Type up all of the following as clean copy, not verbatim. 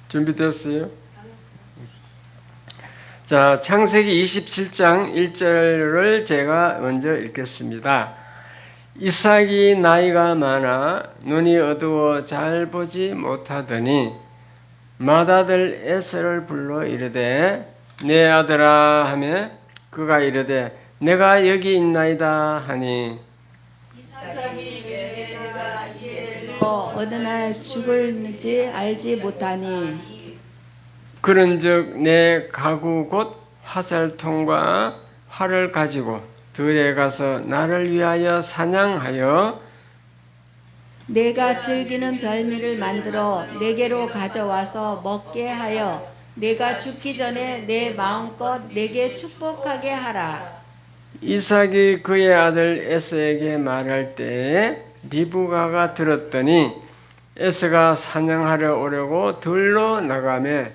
준비됐어요? 자, 창세기 27장 1절을 제가 먼저 읽겠습니다. 이삭이 나이가 많아 눈이 어두워 잘 보지 못하더니 맏아들 에서를 불러 이르되 내 아들아 하며 그가 이르되 내가 여기 있나이다 하니 어느 날 죽을지 알지 못하니 그런즉 내 가구 곧 화살통과 활을 가지고 들에 가서 나를 위하여 사냥하여 내가 즐기는 별미를 만들어 내게로 가져와서 먹게 하여 내가 죽기 전에 내 마음껏 내게 축복하게 하라. 이삭이 그의 아들 에서에게 말할 때에 리브가가 들었더니 에서가 사냥하려 오려고 들로 나가매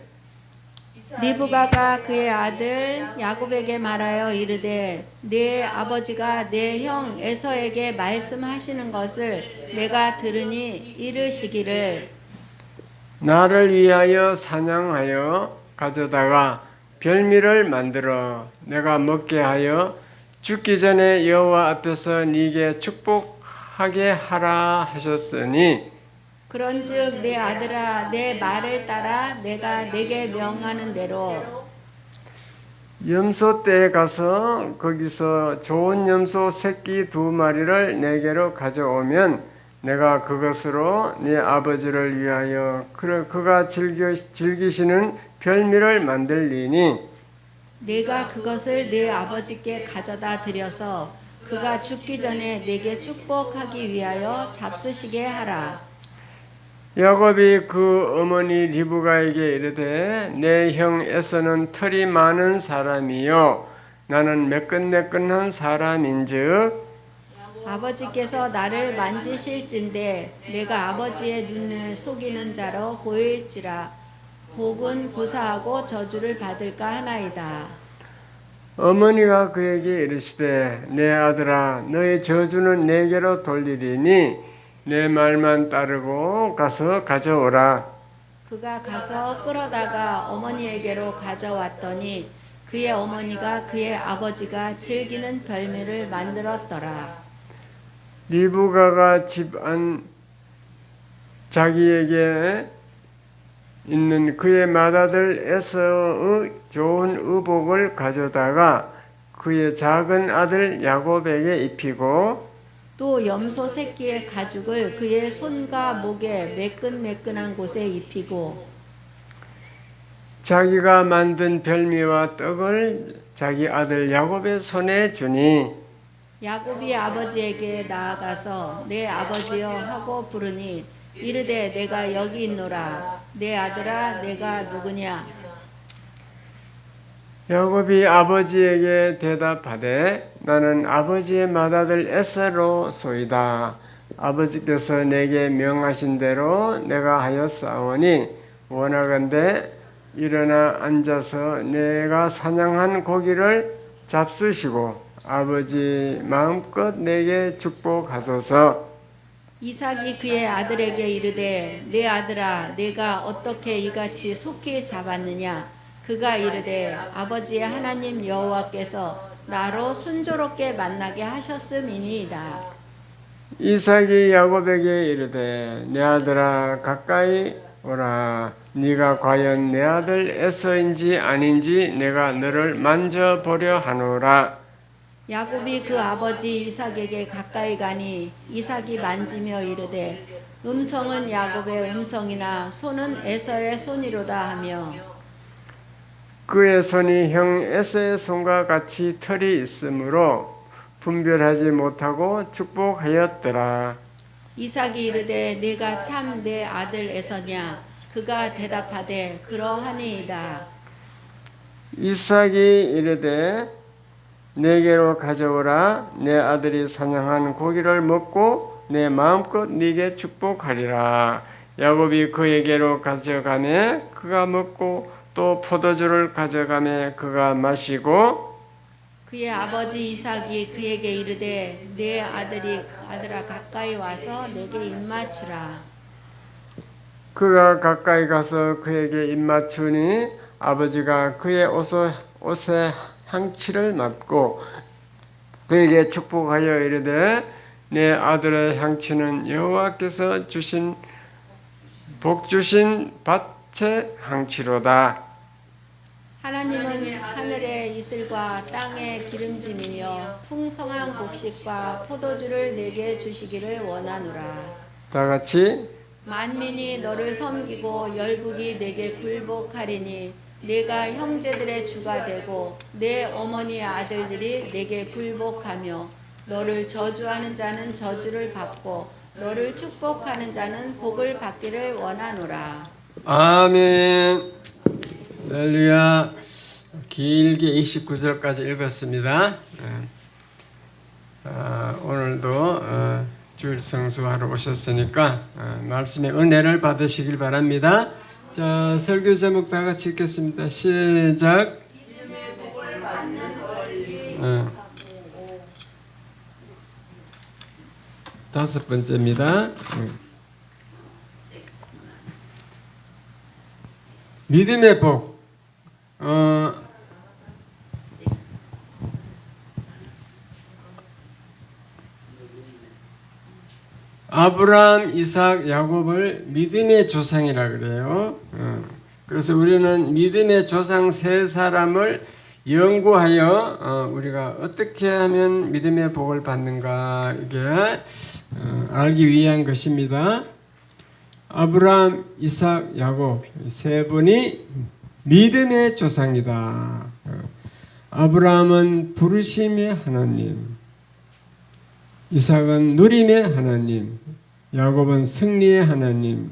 리브가가 그의 아들 야곱에게 말하여 이르되 내 아버지가 내 형 에서에게 말씀하시는 것을 내가 들으니 이르시기를 나를 위하여 사냥하여 가져다가 별미를 만들어 내가 먹게 하여 죽기 전에 여호와 앞에서 네게 축복하게 하라 하셨으니 그런즉 내 아들아 내 말을 따라 내가 내게 명하는 대로 염소 떼에 가서 거기서 좋은 염소 새끼 2마리를 내게로 가져오면 내가 그것으로 네 아버지를 위하여 그가 즐기시는 별미를 만들리니 내가 그것을 내 아버지께 가져다 드려서 그가 죽기 전에 내게 축복하기 위하여 잡수시게 하라. 야곱이 그 어머니 리브가에게 이르되 내 형 에서는 털이 많은 사람이요 나는 매끈매끈한 사람인즉 아버지께서 나를 만지실진데 내가 아버지의 눈을 속이는 자로 보일지라 복은 고사하고 저주를 받을까 하나이다. 어머니가 그에게 이르시되 내 아들아 너의 저주는 내게로 돌리리니 내 말만 따르고 가서 가져오라. 그가 가서 끌어다가 어머니에게로 가져왔더니 그의 어머니가 그의 아버지가 즐기는 별미를 만들었더라. 리브가가 집안 자기에게 있는 그의 맏아들 에서의 좋은 의복을 가져다가 그의 작은 아들 야곱에게 입히고 또 염소 새끼의 가죽을 그의 손과 목에 매끈매끈한 곳에 입히고 자기가 만든 별미와 떡을 자기 아들 야곱의 손에 주니 야곱이 아버지에게 나아가서 내 아버지여 하고 부르니 이르되 내가 여기 있노라. 내 아들아 내가 누구냐. 야곱이 아버지에게 대답하되 나는 아버지의 맏아들 에서로소이다. 아버지께서 내게 명하신 대로 내가 하였사오니 원하건대 일어나 앉아서 내가 사냥한 고기를 잡수시고 아버지 마음껏 내게 축복하소서. 이삭이 그의 아들에게 이르되 내 아들아 내가 어떻게 이같이 속히 잡았느냐. 그가 이르되 아버지의 하나님 여호와께서 나로 순조롭게 만나게 하셨음이니이다. 이삭이 야곱에게 이르되 내 아들아 가까이 오라. 네가 과연 내 아들 에서인지 아닌지 내가 너를 만져보려 하노라. 야곱이 그 아버지 이삭에게 가까이 가니 이삭이 만지며 이르되 음성은 야곱의 음성이나 손은 에서의 손이로다 하며 그의 손이 형 에서의 손과 같이 털이 있으므로 분별하지 못하고 축복하였더라. 이삭이 이르되 내가 참 내 아들 에서냐. 그가 대답하되 그러하니이다. 이삭이 이르되 내게로 가져오라. 내 아들이 사냥한 고기를 먹고 내 마음껏 네게 축복하리라. 야곱이 그에게로 가져가매 그가 먹고 또 포도주를 가져가매 그가 마시고 그의 아버지 이삭이 그에게 이르되 내 아들아 가까이 와서 내게 입맞추라. 그가 가까이 가서 그에게 입맞추니 아버지가 그의 옷에 향취를 맡고 그에게 축복하여 이르되 내 아들의 향취는 여호와께서 주신 복 주신 밭의 향취로다. 하나님은 하늘의 이슬과 땅의 기름짐이며 풍성한 곡식과 포도주를 내게 주시기를 원하노라. 다 같이 만민이 너를 섬기고 열국이 내게 굴복하리니 내가 형제들의 주가 되고 내 어머니의 아들들이 내게 굴복하며 너를 저주하는 자는 저주를 받고 너를 축복하는 자는 복을 받기를 원하노라. 아멘. 할렐루야. 길게 29절까지 읽었습니다. 오늘도 주일 성수하러 오셨으니까 말씀의 은혜를 받으시길 바랍니다. 자, 설교 제목 다 같이 읽겠습니다. 시작. 다섯 번째입니다. 믿음의 복. 아브라함, 이삭, 야곱을 믿음의 조상이라 그래요. 그래서 우리는 믿음의 조상 세 사람을 연구하여 우리가 어떻게 하면 믿음의 복을 받는가 이게 알기 위한 것입니다. 아브라함, 이삭, 야곱 세 분이 믿음의 조상이다. 아브라함은 부르심의 하나님, 이삭은 누림의 하나님, 야곱은 승리의 하나님.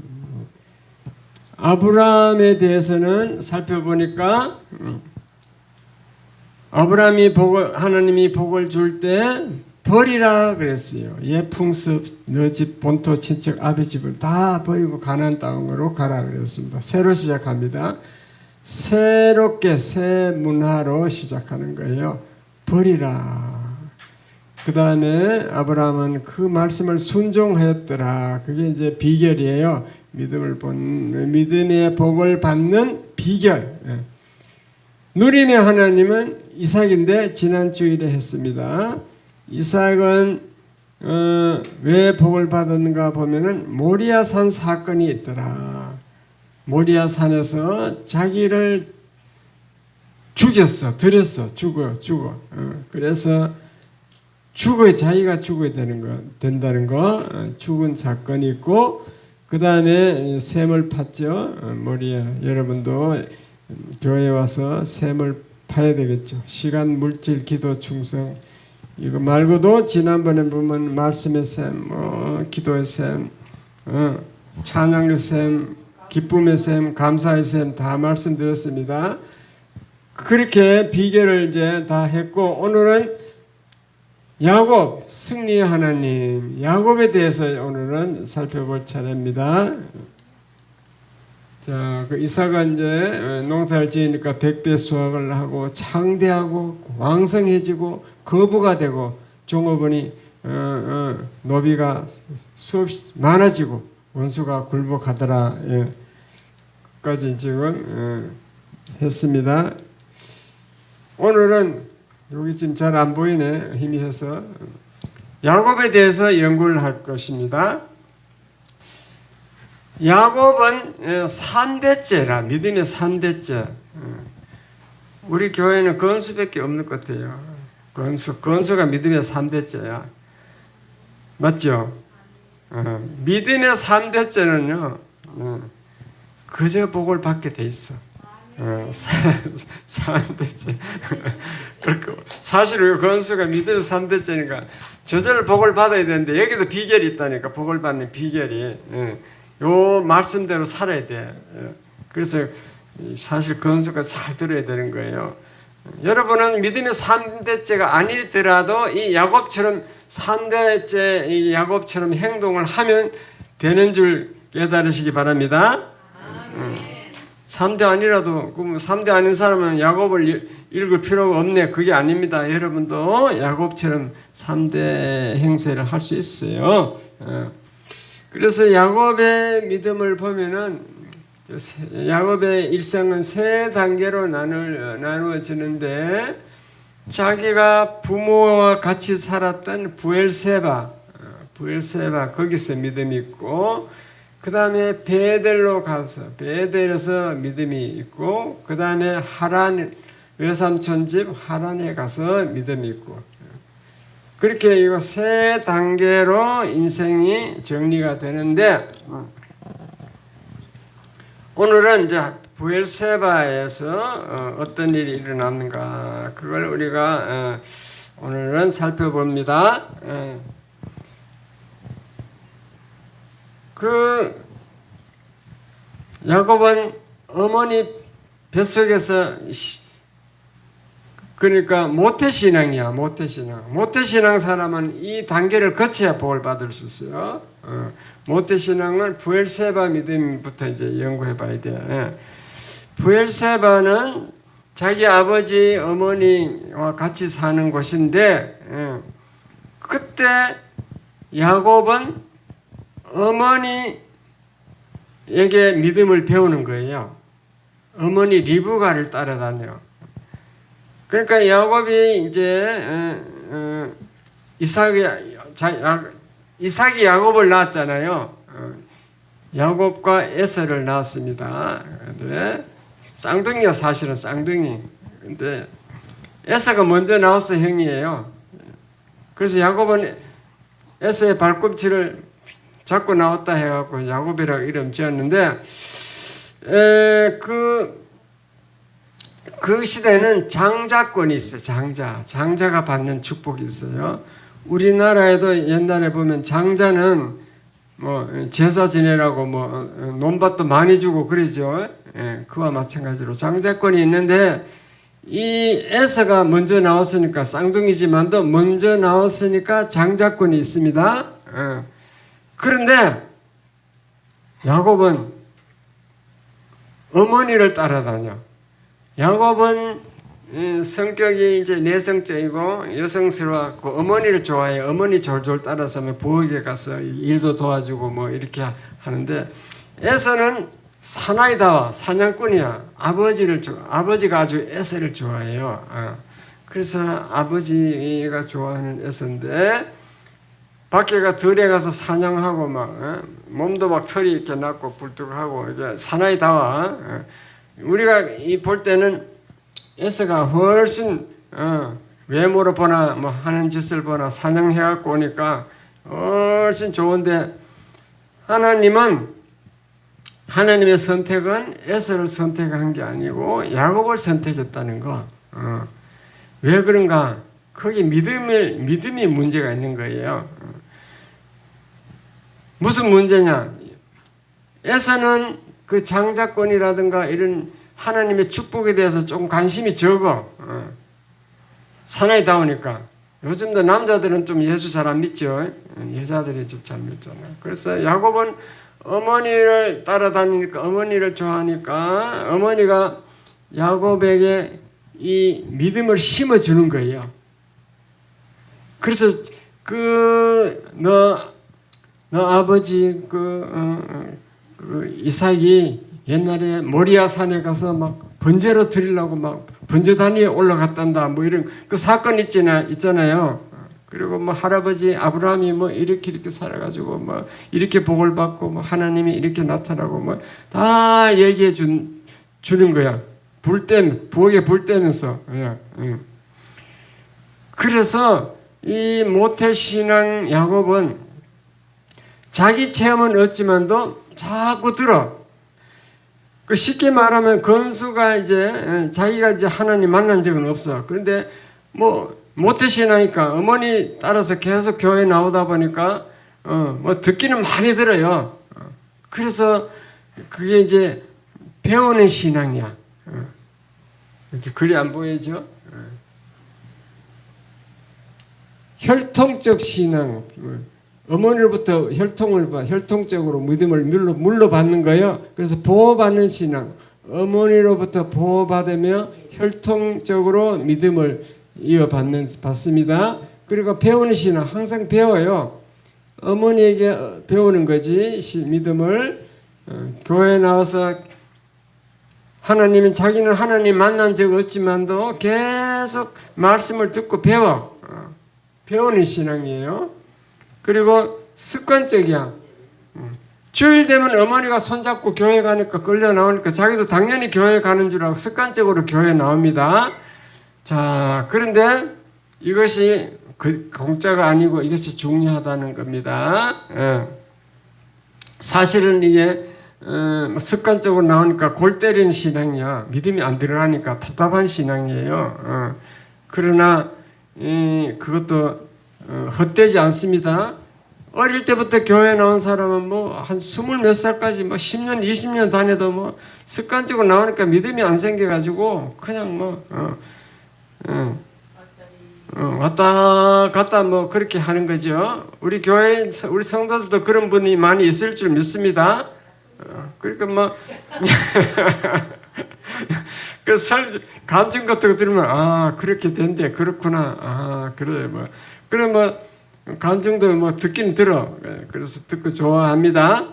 아브라함에 대해서는 살펴보니까 아브라함이 하나님이 복을 줄 때 버리라 그랬어요. 예풍습, 너 집, 본토, 친척, 아비 집을 다 버리고 가나안 땅으로 가라 그랬습니다. 새로 시작합니다. 새롭게 새 문화로 시작하는 거예요. 버리라. 그 다음에 아브라함은 그 말씀을 순종하였더라. 그게 이제 비결이에요. 믿음의 복을 받는 비결. 누림의 하나님은 이삭인데 지난 주일에 했습니다. 이삭은 왜 복을 받았는가 보면은 모리아산 사건이 있더라. 모리아산에서 자기를 죽였어, 들였어, 죽어. 그래서 자기가 죽어야 된다는 거, 죽은 사건이 있고, 그 다음에 샘을 팠죠. 모리아. 여러분도 교회에 와서 샘을 파야 되겠죠. 시간, 물질, 기도, 충성. 이거 말고도 지난번에 보면 말씀의 샘, 기도의 샘, 찬양의 샘, 기쁨의 샘, 감사의 샘 다 말씀드렸습니다. 그렇게 비결을 이제 다 했고, 오늘은 야곱, 승리의 하나님, 야곱에 대해서 오늘은 살펴볼 차례입니다. 자, 그 이삭은 이제 농사를 지으니까 100배 수확을 하고 창대하고 왕성해지고 거부가 되고 종업원이 노비가 수없이 많아지고 원수가 굴복하더라. 까지 지금 했습니다. 오늘은 여기 지금 잘 안 보이네. 힘이 해서 야곱에 대해서 연구를 할 것입니다. 야곱은 3대째라. 믿음의 3대째. 우리 교회는 건수밖에 없는 것 같아요. 건수가 믿음의 3대째야. 맞죠? 믿음의 3대째는요. 그저 복을 받게 돼 있어. 3대째. 그렇고 사실 우리 건수가 믿음의 3대째니까 저절로 복을 받아야 되는데 여기도 비결이 있다니까. 복을 받는 비결이. 요 말씀대로 살아야 돼. 그래서 사실 건수가 잘 들어야 되는 거예요. 여러분은 믿음의 3대째가 아니더라도 이 야곱처럼 3대째 이 야곱처럼 행동을 하면 되는 줄 깨달으시기 바랍니다. 3대 아니라도 3대 아닌 사람은 야곱을 읽을 필요가 없네. 그게 아닙니다. 여러분도 야곱처럼 3대 행세를 할 수 있어요. 그래서 야곱의 믿음을 보면은 야곱의 일생은 세 단계로 나누어지는데 자기가 부모와 같이 살았던 부엘세바 거기서 믿음이 있고 그 다음에 베델로 가서 베델에서 믿음이 있고 그 다음에 하란 외삼촌 집 하란에 가서 믿음이 있고 그렇게 이거 세 단계로 인생이 정리가 되는데 오늘은 이제 부엘세바에서 어떤 일이 일어났는가 그걸 우리가 오늘은 살펴봅니다. 그 야곱은 어머니 뱃속에서 그러니까 모태신앙이야. 모태신앙 사람은 이 단계를 거쳐야 복을 받을 수 있어요. 모태신앙을 부엘세바 믿음부터 이제 연구해 봐야 돼. 부엘세바는 자기 아버지 어머니와 같이 사는 곳인데 그때 야곱은 어머니에게 믿음을 배우는 거예요. 어머니 리브가를 따라다녀. 그러니까 야곱이 이제 이삭이 야곱을 낳았잖아요. 야곱과 에서를 낳았습니다. 근데 쌍둥이야 사실은 쌍둥이. 근데 에서가 먼저 나와서 형이에요. 그래서 야곱은 에서의 발꿈치를 잡고 나왔다 해갖고 야곱이라고 이름 지었는데 그 시대는 장자권이 있어요. 장자가 받는 축복이 있어요. 우리나라에도 옛날에 보면 장자는 뭐 제사 지내라고 뭐 논밭도 많이 주고 그러죠. 그와 마찬가지로 장자권이 있는데 이 에서가 먼저 나왔으니까 쌍둥이지만도 먼저 나왔으니까 장자권이 있습니다. 그런데 야곱은 어머니를 따라다녀. 야곱은 성격이 이제 내성적이고 여성스러웠고 어머니를 좋아해. 어머니 졸졸 따라서면 부엌에 가서 일도 도와주고 뭐 이렇게 하는데 에서는 사나이다와 사냥꾼이야. 아버지가 아주 에서를 좋아해요. 그래서 아버지가 좋아하는 에서인데 밖에가 들에 가서 사냥하고 막 몸도 막 털이 이렇게 났고 불뚝하고 이게 사나이다와 우리가 볼 때는 에서가 훨씬 외모로 보나 뭐 하는 짓을 보나 사냥해갖고 오니까 훨씬 좋은데 하나님의 선택은 에서를 선택한 게 아니고 야곱을 선택했다는 거. 왜 그런가? 거기 믿음이 문제가 있는 거예요. 무슨 문제냐? 에서는 그 장자권이라든가 이런 하나님의 축복에 대해서 조금 관심이 적어. 사나이다우니까. 요즘도 남자들은 좀 예수 잘 안 믿죠. 여자들이 좀 잘 믿잖아요. 그래서 야곱은 어머니를 따라다니니까 어머니를 좋아하니까 어머니가 야곱에게 이 믿음을 심어주는 거예요. 그래서 너 아버지 이삭이 옛날에 모리아 산에 가서 막 번제로 드리려고 막 번제단위에 올라갔단다 뭐 이런 그 사건 있잖아요. 그리고 뭐 할아버지 아브라함이 뭐 이렇게 살아가지고 뭐 이렇게 복을 받고 뭐 하나님이 이렇게 나타나고 뭐 다 얘기해 주는 거야. 부엌에 불 떼면서. 그래서 이 모태신앙 야곱은 자기 체험은 없지만도 자꾸 들어. 그 쉽게 말하면 건수가 이제 자기가 이제 하나님 만난 적은 없어. 그런데 뭐 모태신앙이니까 어머니 따라서 계속 교회 나오다 보니까 뭐 듣기는 많이 들어요. 그래서 그게 이제 배우는 신앙이야. 이렇게 글이 안 보이죠? 혈통적 신앙. 어머니로부터 혈통적으로 믿음을 물러받는 거예요. 그래서 보호받는 신앙. 어머니로부터 보호받으며 혈통적으로 믿음을 받습니다. 그리고 배우는 신앙. 항상 배워요. 어머니에게 배우는 거지. 믿음을. 교회에 나와서 자기는 하나님 만난 적 없지만도 계속 말씀을 듣고 배우는 신앙이에요. 그리고 습관적이야. 주일 되면 어머니가 손잡고 교회 가니까 끌려 나오니까 자기도 당연히 교회 가는 줄 알고 습관적으로 교회 나옵니다. 자, 그런데 이것이 공짜가 아니고 이것이 중요하다는 겁니다. 사실은 이게 습관적으로 나오니까 골 때리는 신앙이야. 믿음이 안 들어가니까 답답한 신앙이에요. 그러나 그것도 헛되지 않습니다. 어릴 때부터 교회 나온 사람은 한 20몇 살까지 10년, 20년 다녀도 습관적으로 나오니까 믿음이 안 생겨가지고 그냥 왔다 갔다 그렇게 하는 거죠. 우리 교회, 우리 성도들도 그런 분이 많이 있을 줄 믿습니다. 그러니까 간증 같은 거 들으면 그렇게 된대, 그렇구나, 그래 그래 간증도 듣긴 들어. 그래서 듣고 좋아합니다.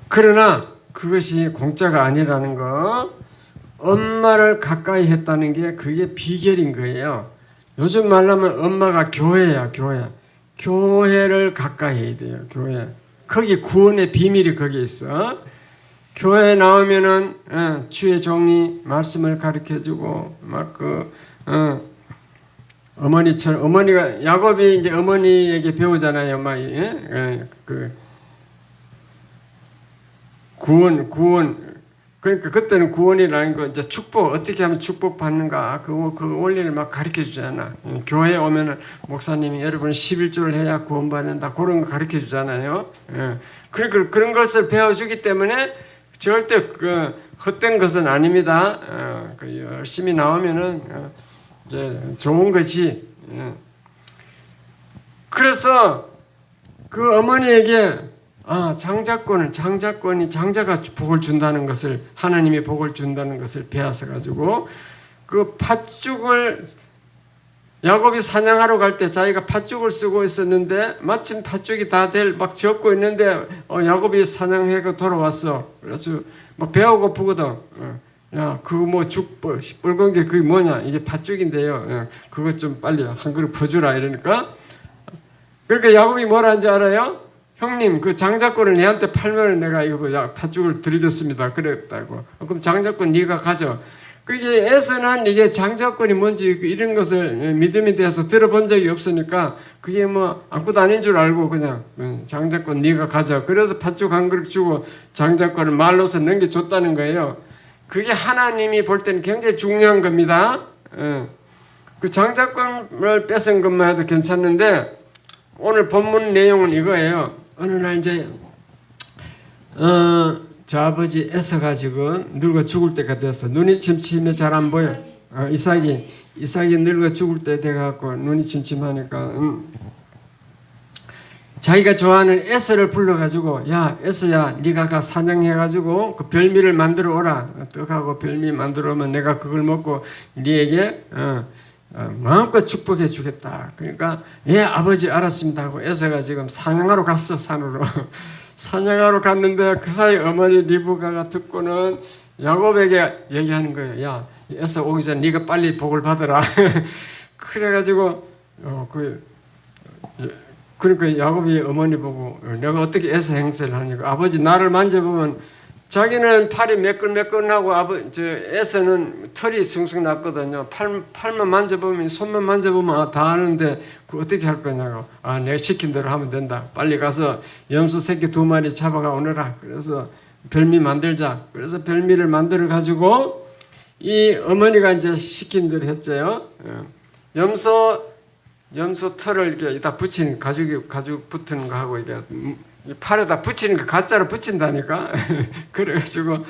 그러나 그것이 공짜가 아니라는 거, 엄마를 가까이 했다는 게 그게 비결인 거예요. 요즘 말하면 엄마가 교회야. 교회를 가까이 해야 돼요. 교회. 거기 구원의 비밀이 거기에 있어. 교회에 나오면은 주의 종이 말씀을 가르쳐주고 어머니처럼, 어머니가 야곱이 이제 어머니에게 배우잖아요. 구원. 그러니까 그때는 구원이라는 거, 이제 축복, 어떻게 하면 축복 받는가, 그 원리를 막 가르쳐 주잖아. 교회에 오면은 목사님이 여러분 11조를 해야 구원 받는다, 그런 거 가르쳐 주잖아요. 그러니까 그런 것을 배워주기 때문에 절대 헛된 것은 아닙니다. 열심히 나오면은 이제 좋은 거지. 그래서 그 어머니에게 장자가 복을 준다는 것을, 하나님이 복을 준다는 것을 배워서 가지고 그 팥죽을, 야곱이 사냥하러 갈 때 자기가 팥죽을 쓰고 있었는데 마침 팥죽이 다 적고 있는데 야곱이 사냥해서 돌아왔어. 그래서 배가 고프거든. 야, 그거 죽 붉은 게 그게 뭐냐? 이게 팥죽인데요. 그것 좀 빨리 한 그릇 퍼주라 이러니까. 그러니까 야곱이 뭐라 한지 알아요? 형님, 그 장자권을 내한테 팔면 내가 이거 팥죽을 드리겠습니다. 그랬다고. 그럼 장자권 네가 가져. 그게 에서는 이게 장자권이 뭔지 이런 것을 믿음에 대해서 들어본 적이 없으니까 그게 아무것도 아닌 줄 알고 그냥 장자권 네가 가져. 그래서 팥죽 한 그릇 주고 장자권을 말로서 넘겨줬다는 거예요. 그게 하나님이 볼 때는 굉장히 중요한 겁니다. 그 장자권을 뺏은 것만 해도 괜찮은데 오늘 본문 내용은 이거예요. 어느 날 이제 저 아버지 에서가 지금 늙어 죽을 때가 됐어. 눈이 침침해 잘 안 보여. 이삭이 늙어 죽을 때 돼갖고 눈이 침침하니까 자기가 좋아하는 에서를 불러가지고, 야 에서야, 네가 가 사냥해가지고 그 별미를 만들어 오라. 떡하고 별미 만들어 오면 내가 그걸 먹고 네에게 마음껏 축복해 주겠다. 그러니까 예 아버지 알았습니다 하고 에서가 지금 사냥하러 갔어. 산으로 사냥하러 갔는데 그 사이 어머니 리브가가 듣고는 야곱에게 얘기하는 거예요. 야 에서 오기 전에 네가 빨리 복을 받으라. 그래가지고 그러니까 야곱이 어머니 보고 내가 어떻게 에서 행세를 하니까, 아버지 나를 만져보면 자기는 팔이 매끈매끈하고 에서는 털이 숭숭 났거든요. 팔만 만져보면, 손만 만져보면 다 아는데 그 어떻게 할 거냐고. 내가 시킨 대로 하면 된다. 빨리 가서 염소 새끼 2마리 잡아가 오너라. 그래서 별미 만들자. 그래서 별미를 만들어 가지고 이 어머니가 이제 시킨 대로 했죠. 염소 털을 이렇게 다 붙이는, 가죽 붙는 거 하고 이게 팔에다 붙이는 거 가짜로 붙인다니까. 그래가지고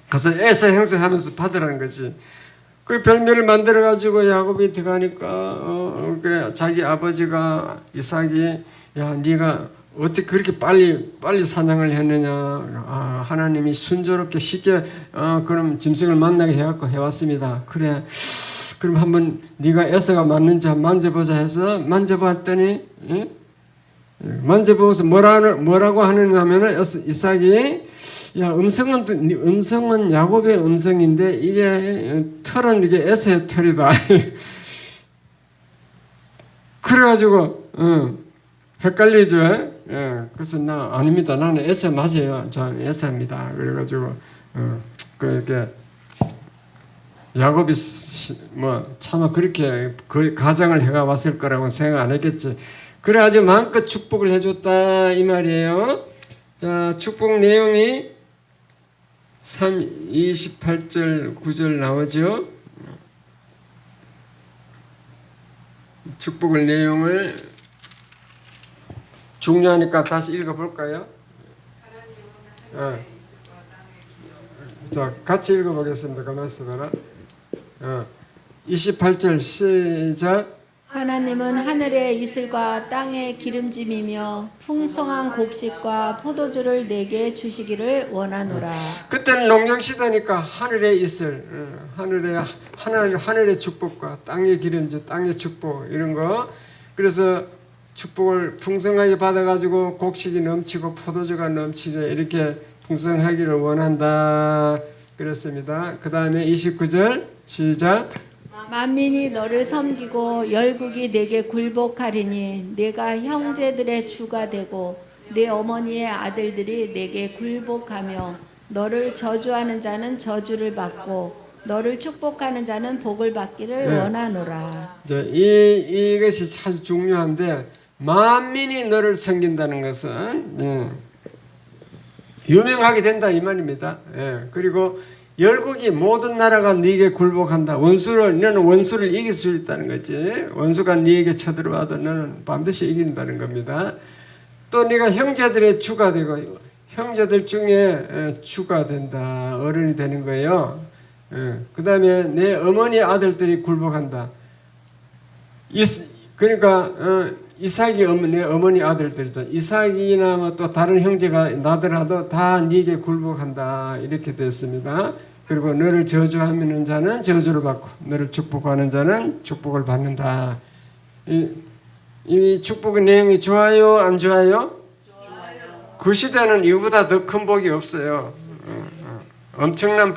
가서 에서 행세하면서 받으라는 거지. 그 별미를 만들어 가지고 야곱이 들어가니까 자기 아버지가 이삭이, 야 네가 어떻게 그렇게 빨리 사냥을 했느냐. 하나님이 순조롭게 쉽게 그럼 짐승을 만나게 해갖고 해왔습니다. 그래 그럼 한번 네가 에서가 맞는지 한번 만져보자 해서 만져봤더니 만져보면서 뭐라고 하느냐면은 이삭이 야 음성은 야곱의 음성인데 이게 털은 이게 에서의 털이다. 그래가지고 헷갈리죠. 예, 그래서 나 아닙니다. 나는 에서 맞아요. 저 에서입니다. 그래가지고 그렇게 야곱이 뭐 차마 그렇게 그 가정을 해가 왔을 거라고 생각 안 했겠지. 그래가지고 마음껏 축복을 해줬다 이 말이에요. 자, 축복 내용이 28절 9절 나오죠. 축복의 내용을 중요하니까 다시 읽어볼까요? 자, 같이 읽어보겠습니다. 가만히 있어봐라. 28절 시작. 하나님은 하늘의 이슬과 땅의 기름짐이며 풍성한 곡식과 포도주를 내게 주시기를 원하노라. 그때는 농경 시대니까 하늘의 이슬, 하늘의 축복과 땅의 기름짐, 땅의 축복 이런 거. 그래서 축복을 풍성하게 받아가지고 곡식이 넘치고 포도주가 넘치게 이렇게 풍성하기를 원한다. 그렇습니다. 그 다음에 29절 시작. 만민이 너를 섬기고 열국이 내게 굴복하리니 내가 형제들의 주가 되고 내 어머니의 아들들이 내게 굴복하며 너를 저주하는 자는 저주를 받고 너를 축복하는 자는 복을 받기를 원하노라. 이것이 아주 중요한데 만민이 너를 섬긴다는 것은 유명하게 된다 이 말입니다. 그리고 열국이 모든 나라가 네게 굴복한다. 너는 원수를 이길 수 있다는 거지. 원수가 네게 쳐들어와도 너는 반드시 이긴다는 겁니다. 또 네가 형제들의 주가 되고 형제들 중에 주가 된다. 어른이 되는 거예요. 그 다음에 내 어머니 아들들이 굴복한다. 그러니까 이삭이 내 어머니 아들들이죠. 이삭이나 뭐 또 다른 형제가 나더라도 다 네게 굴복한다. 이렇게 됐습니다. 그리고 너를 저주하는 자는 저주를 받고 너를 축복하는 자는 축복을 받는다. 이 축복의 내용이 좋아요, 안 좋아요? 좋아요. 그 시대는 이보다 더 큰 복이 없어요. 엄청난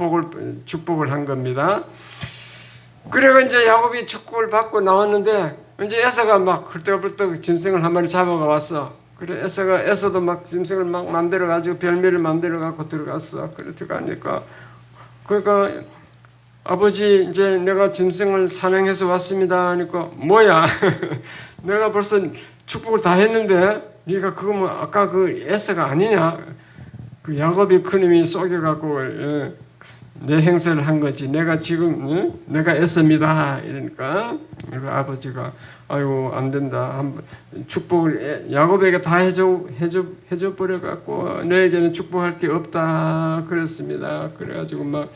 축복을 한 겁니다. 그리고 이제 야곱이 축복을 받고 나왔는데 이제 에서가 막 헐떡헐떡 짐승을 한 마리 잡아가 왔어. 그래 에서도 막 짐승을 막 만들어 가지고 별미를 만들어 갖고 들어갔어. 그래 들어가니까 그러니까 아버지 이제 내가 짐승을 사냥해서 왔습니다 하니까 뭐야 내가 벌써 축복을 다 했는데 네가 그거 뭐 아까 그 에서가 아니냐 그 야곱이 큰님이 속여갖고 내 행세를 한 거지. 내가 지금 내가 에서입니다. 이러니까 아버지가 아이고 안 된다. 축복을 야곱에게 다 해줘 버려 갖고 너에게는 축복할 게 없다. 그랬습니다. 그래가지고 막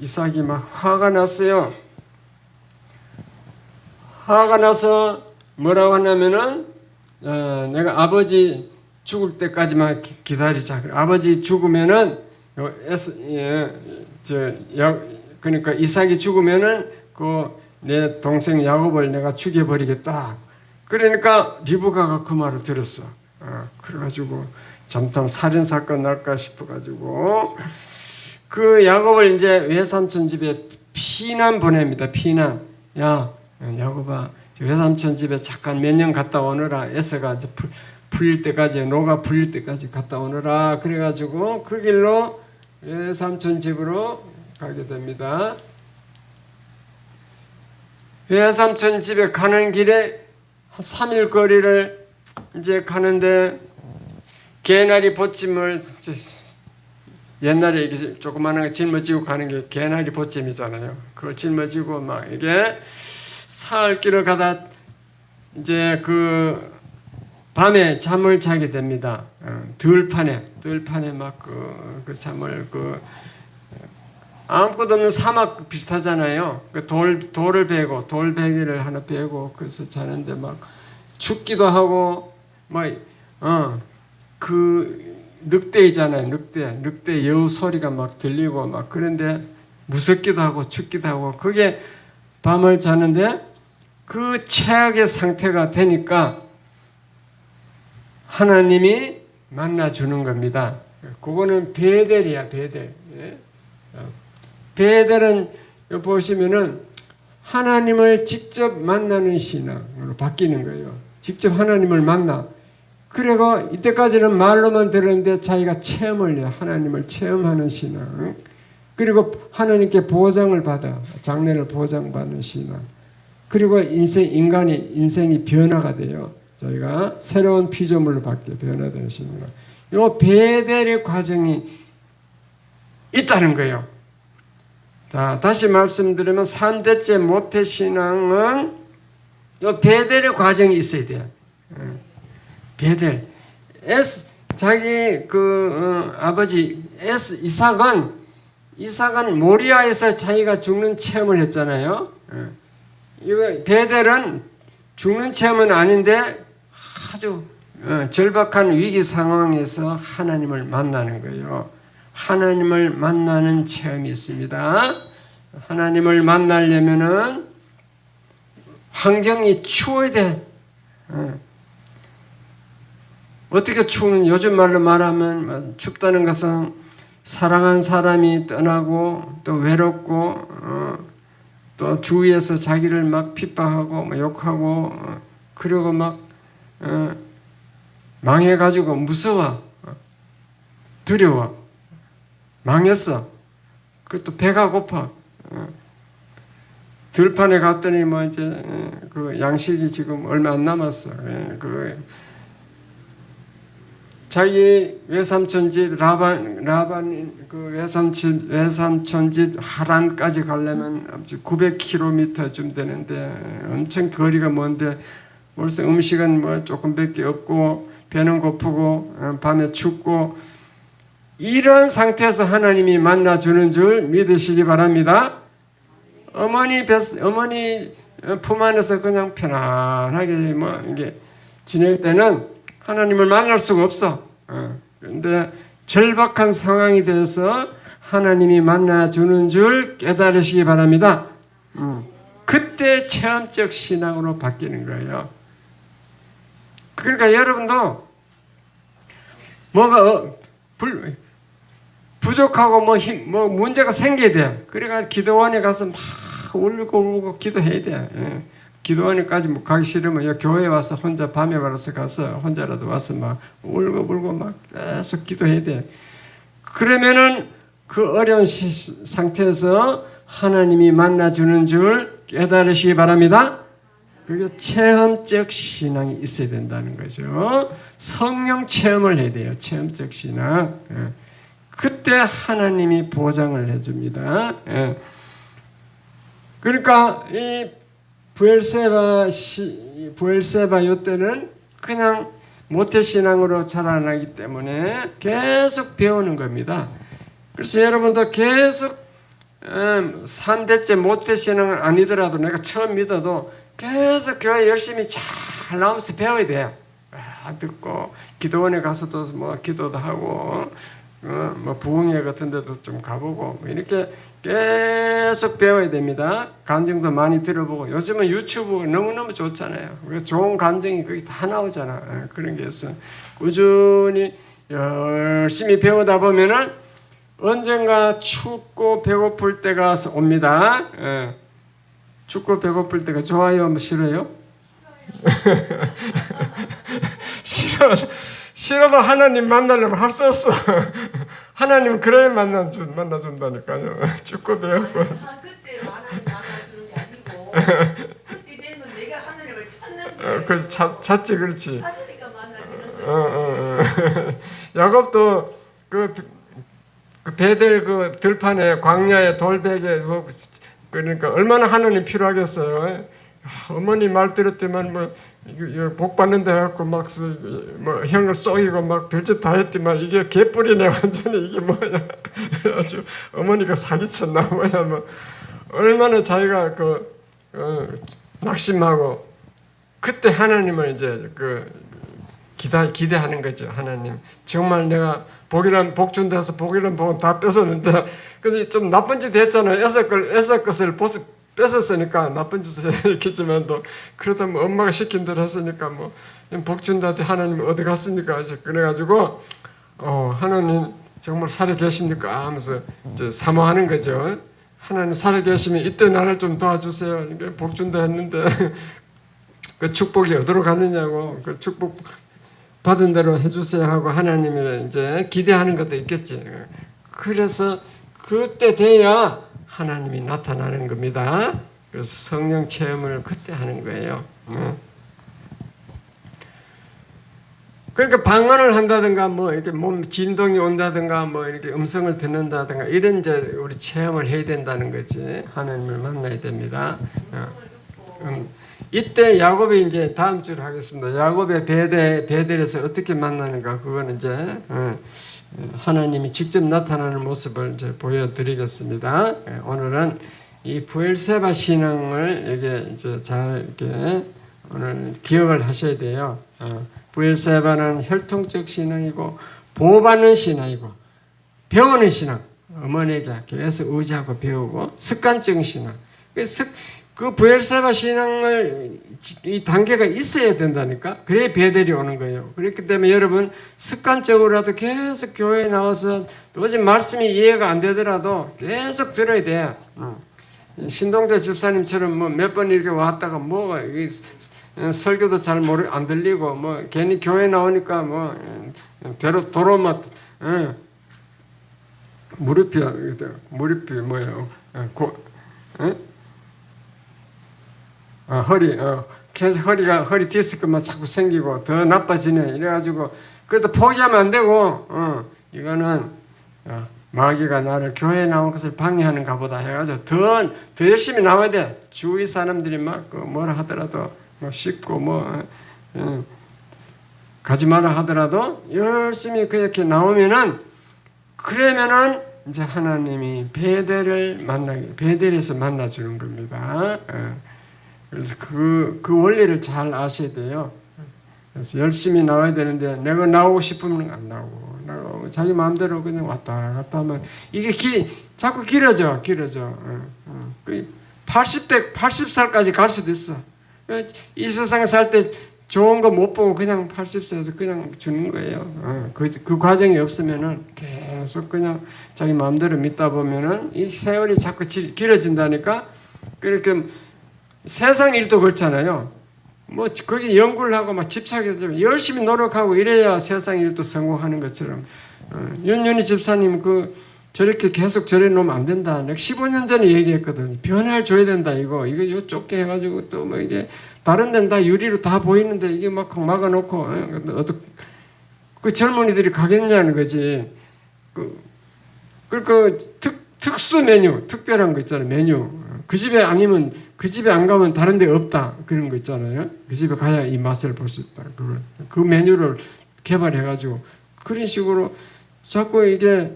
이삭이 막 화가 났어요. 화가 나서 뭐라고 하냐면은 내가 아버지 죽을 때까지만 기다리자. 아버지 죽으면은 그러니까 이삭이 죽으면은 내 동생 야곱을 내가 죽여버리겠다. 그러니까 리브가가 그 말을 들었어. 그래가지고 잠깐 살인 사건 날까 싶어가지고 그 야곱을 이제 외삼촌 집에 피난 보냅니다. 피난. 야 야곱아 외삼촌 집에 잠깐 몇 년 갔다 오느라 에서가 이제 풀릴 때까지 노가 풀릴 때까지 갔다 오느라 그래가지고 그 길로 외삼촌 집으로 가게 됩니다. 외삼촌 집에 가는 길에 한 3일 거리를 이제 가는데 개나리 보찜을 옛날에 이게 조그마한 거 짊어지고 가는 게 개나리 보찜이잖아요. 그걸 짊어지고 막 이게 사흘 길을 가다 이제 그 밤에 잠을 자게 됩니다. 들판에 막 그 잠을 아무것도 없는 사막 비슷하잖아요. 그 돌을 베고 돌베개를 하나 베고 그래서 자는데 막 춥기도 하고 그 늑대이잖아요. 늑대 여우 소리가 막 들리고 막 그런데 무섭기도 하고 춥기도 하고 그게 밤을 자는데 그 최악의 상태가 되니까 하나님이 만나주는 겁니다. 그거는 베델이야, 베델. 베델은 보시면은 하나님을 직접 만나는 신앙으로 바뀌는 거예요. 직접 하나님을 만나. 그리고 이때까지는 말로만 들었는데 자기가 체험을 해요. 하나님을 체험하는 신앙. 그리고 하나님께 보장을 받아. 장래를 보장받는 신앙. 그리고 인생이 변화가 돼요. 저희가 새로운 피조물로 바뀌어 변화되는 신앙. 이 베델의 과정이 있다는 거예요. 자, 다시 말씀드리면 3대째 모태신앙은 이 베델의 과정이 있어야 돼요. 베델. 자기 아버지 이삭은 모리아에서 자기가 죽는 체험을 했잖아요. 이거 베델은 죽는 체험은 아닌데 아주 절박한 위기 상황에서 하나님을 만나는 거예요. 하나님을 만나는 체험이 있습니다. 하나님을 만나려면은 환경이 추워야 돼. 어떻게 추우면 요즘 말로 말하면 춥다는 것은 사랑한 사람이 떠나고 또 외롭고 또 주위에서 자기를 막 핍박하고 욕하고 그리고 막 망해가지고 무서워, 두려워, 망했어. 그것도 배가 고파. 들판에 갔더니 뭐 이제 그 양식이 지금 얼마 안 남았어. 그 자기 외삼촌집 라반 그 외삼촌집 하란까지 가려면 900km 되는데 엄청 거리가 먼데 벌써 음식은 뭐 조금밖에 없고 배는 고프고 밤에 춥고 이런 상태에서 하나님이 만나주는 줄 믿으시기 바랍니다. 어머니 품 안에서 그냥 편안하게 뭐 이게 지낼 때는 하나님을 만날 수가 없어. 그런데 절박한 상황이 돼서 하나님이 만나주는 줄 깨달으시기 바랍니다. 그때 체험적 신앙으로 바뀌는 거예요. 그러니까 여러분도 뭐가 부족하고 뭐 문제가 생겨야 돼. 그러니까 기도원에 가서 막 울고 기도해야 돼. 기도원에까지 가기 싫으면 교회에 와서 혼자 밤에 가서 혼자라도 와서 막 울고 막 계속 기도해야 돼. 그러면은 그 어려운 상태에서 하나님이 만나주는 줄 깨달으시기 바랍니다. 그리고 체험적 신앙이 있어야 된다는 거죠. 성령 체험을 해야 돼요. 체험적 신앙. 그때 하나님이 보장을 해줍니다. 그러니까 이 부엘세바 요때는 그냥 모태신앙으로 자라나기 때문에 계속 배우는 겁니다. 그래서 여러분도 계속 3대째 모태신앙은 아니더라도 내가 처음 믿어도 계속 교회 열심히 잘 나오면서 배워야 돼요. 듣고 기도원에 가서도 뭐 기도도 하고 뭐 부흥회 같은 데도 좀 가보고 뭐 이렇게 계속 배워야 됩니다. 간증도 많이 들어보고 요즘은 유튜브가 너무너무 좋잖아요. 좋은 간증이 거기 다 나오잖아. 그런 게 있어. 꾸준히 열심히 배우다 보면은 언젠가 춥고 배고플 때가 옵니다. 춥고 배고플 때가 좋아요? 뭐 싫어요? 싫어도 하나님 만나려면 할 수 없어. 하나님 그래야 만나준다니까요. 춥고 배고프고. 그때 만나주는 게 아니고 그때 되면 내가 하나님을 찾는 거예요. 그래서 찾지 그렇지. 찾으니까 만나주는 거예요. 야곱도 그 베델 그 들판에 광야에 돌베개 그러니까 얼마나 하나님 필요하겠어요. 어머니 말 들었더만 뭐 복 받는다 해갖고 막 뭐 형을 쏘이고 막 별짓 다 했더만 이게 개뿔이네 완전히 이게 뭐야. 아주 어머니가 사기쳤나 뭐야 뭐 얼마나 자기가 낙심하고 그때 하나님을 이제 기대하는 거죠. 하나님 정말 내가 복 준다 해서 복이란 복은 다 뺏었는데 근데 좀 나쁜 짓 했잖아요. 애써 것을 뺏었으니까 나쁜 짓을 했겠지만도 그러다 뭐 엄마가 시킨 대로 했으니까 뭐 복 준다 때 하나님 어디 갔습니까? 이제 그래가지고 하나님 정말 살아 계십니까? 하면서 이제 사모하는 거죠. 하나님 살아 계시면 이때 나를 좀 도와주세요. 이게 복 준다 했는데 그 축복이 어디로 갔느냐고 그 축복 받은 대로 해주세요 하고 하나님이 이제 기대하는 것도 있겠지. 그래서 그때 돼야 하나님이 나타나는 겁니다. 그래서 성령 체험을 그때 하는 거예요. 그러니까 방언을 한다든가 뭐 이렇게 몸 진동이 온다든가 뭐 이렇게 음성을 듣는다든가 이런 이제 우리 체험을 해야 된다는 거지. 하나님을 만나야 됩니다. 이때 야곱이 이제 다음 주를 하겠습니다. 야곱의 베델에서 어떻게 만나는가 그거는 이제 하나님이 직접 나타나는 모습을 이제 보여드리겠습니다. 오늘은 이 부엘세바 신앙을 이게 이제 잘 이렇게 오늘 기억을 하셔야 돼요. 부엘세바는 혈통적 신앙이고 보호받는 신앙이고 배우는 신앙. 어머니에게 교회에서 의지하고 배우고 습관적 신앙. 그 부엘세바 신앙을 이 단계가 있어야 된다니까. 그래야 베델이 오는 거예요. 그렇기 때문에 여러분 습관적으로라도 계속 교회에 나와서 도저히 말씀이 이해가 안 되더라도 계속 들어야 돼. 신동자 집사님처럼 뭐 몇 번 이렇게 왔다가 뭐 설교도 잘 안 들리고 뭐 괜히 교회 나오니까 뭐 도로만 무릎이 뭐예요? 허리 디스크만 자꾸 생기고 더 나빠지네. 이래가지고 그래도 포기하면 안 되고 이거는 마귀가 나를 교회에 나온 것을 방해하는가 보다 해가지고 더 열심히 나와야 돼. 주위 사람들이 막 뭐라 하더라도 뭐 씹고 가지 마라 하더라도 열심히 그렇게 나오면은 그러면은 이제 하나님이 베델에서 만나주는 겁니다. 그래서 그 원리를 잘 아셔야 돼요. 그래서 열심히 나와야 되는데 내가 나오고 싶으면 안 나오고 자기 마음대로 그냥 왔다 갔다 하면 이게 길이 자꾸 길어져. 80살까지 갈 수도 있어. 이 세상에 살 때 좋은 거 못 보고 그냥 80세에서 그냥 주는 거예요. 그 과정이 없으면은 계속 그냥 자기 마음대로 믿다 보면은 이 세월이 자꾸 길어진다니까. 그렇게 세상 일도 그렇잖아요. 뭐 거기 연구를 하고 막 집착해서 열심히 노력하고 이래야 세상 일도 성공하는 것처럼. 윤윤희 집사님 저렇게 계속 저래 놓으면 안 된다. 내가 15년 전에 얘기했거든. 변화를 줘야 된다 이거 좁게 해가지고 또 뭐 이게 다른 데는 다 유리로 다 보이는데 이게 막 막아놓고 그 젊은이들이 가겠냐는 거지. 특수 메뉴, 특별한 거 있잖아요. 메뉴. 그 집에 아니면 그 집에 안 가면 다른 데 없다. 그런 거 있잖아요. 그 집에 가야 이 맛을 볼 수 있다. 그 메뉴를 개발해가지고 그런 식으로 자꾸 이게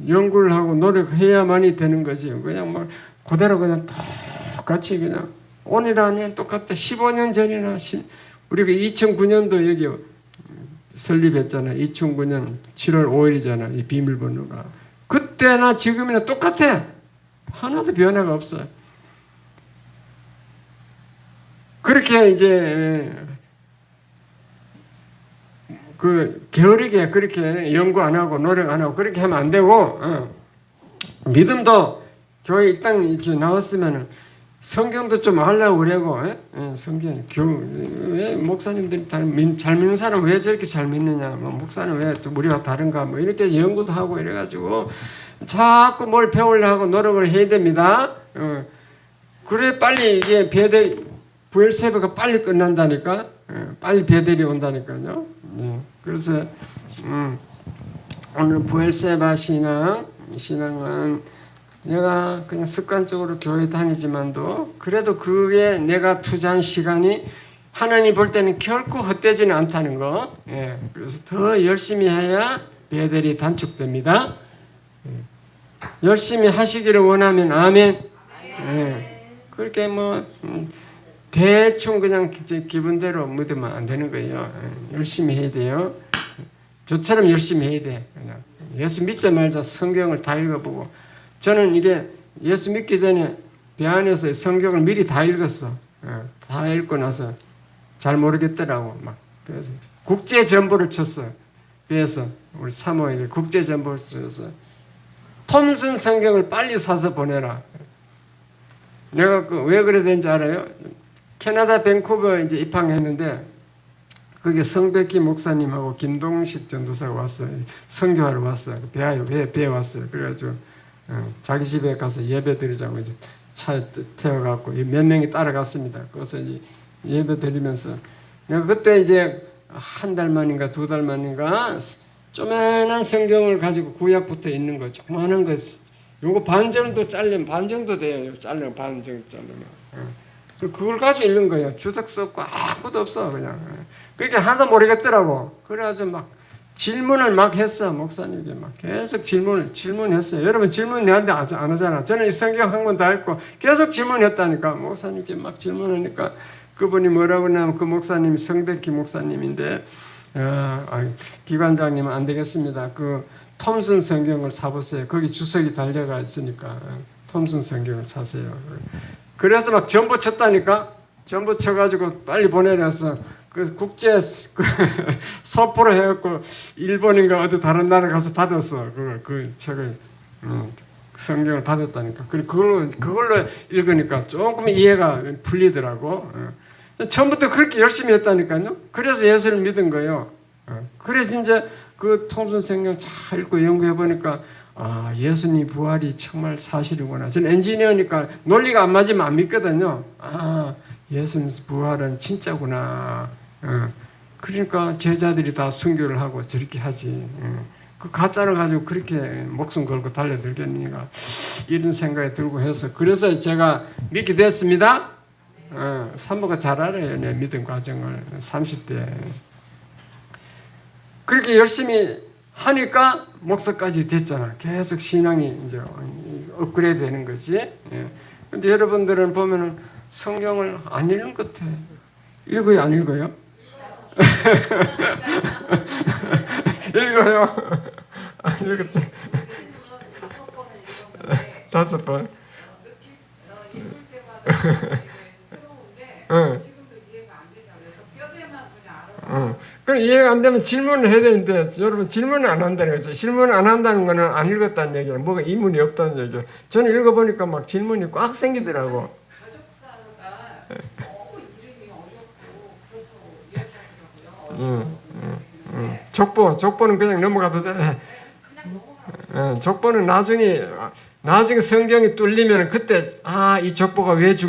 연구를 하고 노력해야만이 되는 거지. 그냥 막 그대로 그냥 똑같이 그냥 오늘 안에 똑같다. 15년 전이나 우리가 2009년도 여기 설립했잖아요. 2009년 7월 5일이잖아. 이 비밀번호가. 그때나 지금이나 똑같아. 하나도 변화가 없어요. 그렇게 이제 게으르게 그렇게 연구 안 하고 노력 안 하고 그렇게 하면 안 되고 믿음도 교회 일단 이렇게 나왔으면은 성경도 좀 알려고 그러고 성경 왜 목사님들이 잘 믿는 사람 왜 저렇게 잘 믿느냐 뭐 목사는 왜 우리와 다른가 뭐 이렇게 연구도 하고 이래가지고 자꾸 뭘 배우려고 노력을 해야 됩니다. 그래 빨리 이게 부엘세바가 빨리 끝난다니까. 빨리 베델이 온다니까요. 그래서 오늘 부엘세바 신앙은 내가 그냥 습관적으로 교회 다니지만도 그래도 그게 내가 투자한 시간이 하나님 볼 때는 결코 헛되지는 않다는 거. 그래서 더 열심히 해야 베델이 단축됩니다. 열심히 하시기를 원하면 아멘. 그렇게 뭐 대충 그냥 기분대로 믿으면 안 되는 거예요. 열심히 해야 돼요. 저처럼 열심히 해야 돼. 그냥 예수 믿자마자 성경을 다 읽어보고, 저는 이게 예수 믿기 전에 배 안에서 성경을 미리 다 읽었어. 다 읽고 나서 잘 모르겠더라고. 막 그래서 국제 전보를 쳤어. 배에서 우리 사모에게 국제 전보를 쳐서 톰슨 성경을 빨리 사서 보내라. 내가 왜 그래 된지 알아요? 캐나다 밴쿠버 이제 입항했는데 거기 성백기 목사님하고 김동식 전도사가 왔어요. 선교하러 왔어요. 배에 왔어요. 그래가지고 자기 집에 가서 예배 드리자고 이제 차에 태워갖고 몇 명이 따라갔습니다. 그래서 이제 예배 드리면서 내가 그때 이제 한 달 만인가 두 달 만인가 조그만한 성경을 가지고 구약부터 있는 거 조그만한 거 요거 반 정도 잘리면 반 정도 돼요. 잘리면 반 정도 잘리면 그걸 가지고 읽는 거예요. 주석서 없고 아무것도 없어 그냥. 그러니까 하나도 모르겠더라고. 그래가지고 막 질문을 막 했어. 목사님께 막 계속 질문했어요. 여러분 질문 내한테 안 하잖아. 저는 이 성경 한 권 다 읽고 계속 질문했다니까. 목사님께 막 질문하니까 그분이 뭐라고 하냐면 그 목사님이 성백기 목사님인데 기관장님은 안 되겠습니다. 그 톰슨 성경을 사보세요. 거기 주석이 달려가 있으니까 톰슨 성경을 사세요. 그래서 막 전부 쳤다니까. 전부 쳐가지고 빨리 보내려서 그 국제 서포로 해갖고 일본인가 어디 다른 나라 가서 받았어. 그 책을 성경을 받았다니까. 그걸로 읽으니까 조금 이해가 풀리더라고. 처음부터 그렇게 열심히 했다니까요. 그래서 예수를 믿은 거예요. 그래서 이제 그 톰슨 성경 잘 읽고 연구해 보니까 예수님 부활이 정말 사실이구나. 저는 엔지니어니까 논리가 안 맞으면 안 믿거든요. 예수님 부활은 진짜구나. 그러니까 제자들이 다 순교를 하고 저렇게 하지. 그 가짜를 가지고 그렇게 목숨 걸고 달려들겠느니까 이런 생각이 들고 해서 그래서 제가 믿게 됐습니다. 산모가 잘 알아요. 내 믿음 과정을 30대 그렇게 열심히 하니까 목사까지 됐잖아. 계속 신앙이 이제 업그레이드 되는 거지. 근데 여러분들은 보면은 성경을 안 읽는 것 같아. 읽어요, 안 읽어요? 읽어요. 안 읽었대. 5번. 읽을 때마다 새로운데 지금도 이해가 안 되냐 그래서 뼈대만 그냥 알아. 그럼 이해가 안 되면 질문을 해야 되는데 여러분 질문을 안 한다는 거죠. 질문을 안 한다는 거는 안 읽었다는 얘기예요. 뭐가 이문이 없다는 얘기예요. 저는 읽어보니까 막 질문이 꽉 생기더라고. 가족사가 너무 이름이 어렵고 그렇다고 이야기하더라고요. 족보는 그냥 넘어가도 돼. 그냥 넘어가요. 족보는 나중에 성경이 뚫리면 그때 이 족보가 왜